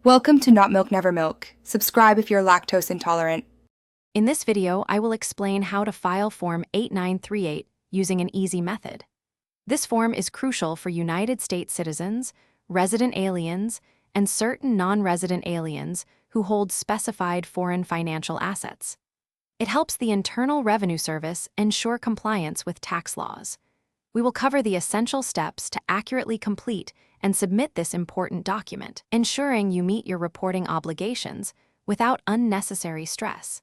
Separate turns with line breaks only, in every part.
Welcome to Not Milk Never Milk. Subscribe if you're lactose intolerant.
In this video, I will explain how to file Form 8938 using an easy method. This form is crucial for United States citizens, resident aliens, and certain non-resident aliens who hold specified foreign financial assets. It helps the Internal Revenue Service ensure compliance with tax laws. We will cover the essential steps to accurately complete and submit this important document, ensuring you meet your reporting obligations without unnecessary stress.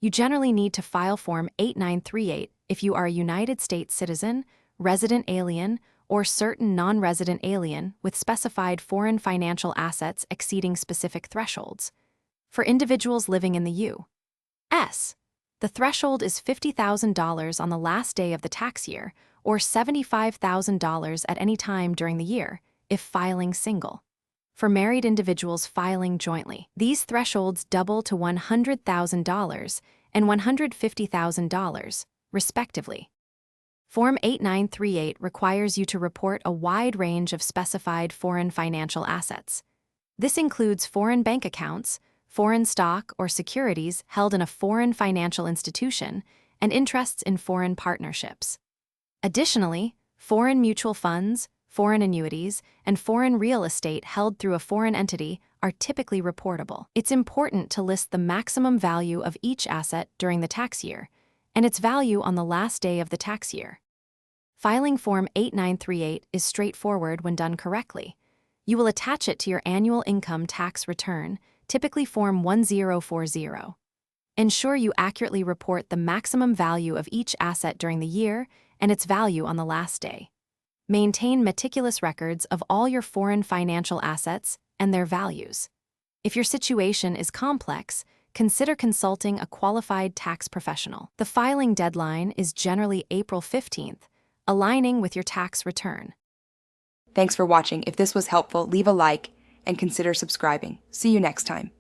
You generally need to file Form 8938 if you are a United States citizen, resident alien, or certain non-resident alien with specified foreign financial assets exceeding specific thresholds. For individuals living in the U.S., the threshold is $50,000 on the last day of the tax year, or $75,000 at any time during the year, if filing single. For married individuals filing jointly, these thresholds double to $100,000 and $150,000, respectively. Form 8938 requires you to report a wide range of specified foreign financial assets. This includes foreign bank accounts, foreign stock or securities held in a foreign financial institution, and interests in foreign partnerships. Additionally, foreign mutual funds, foreign annuities, and foreign real estate held through a foreign entity are typically reportable. It's important to list the maximum value of each asset during the tax year and its value on the last day of the tax year. Filing Form 8938 is straightforward when done correctly. You will attach it to your annual income tax return, typically Form 1040. Ensure you accurately report the maximum value of each asset during the year and its value on the last day. Maintain meticulous records of all your foreign financial assets and their values. If your situation is complex, consider consulting a qualified tax professional. The filing deadline is generally April 15th, aligning with your tax return.
Thanks for watching. If this was helpful, leave a like and consider subscribing. See you next time.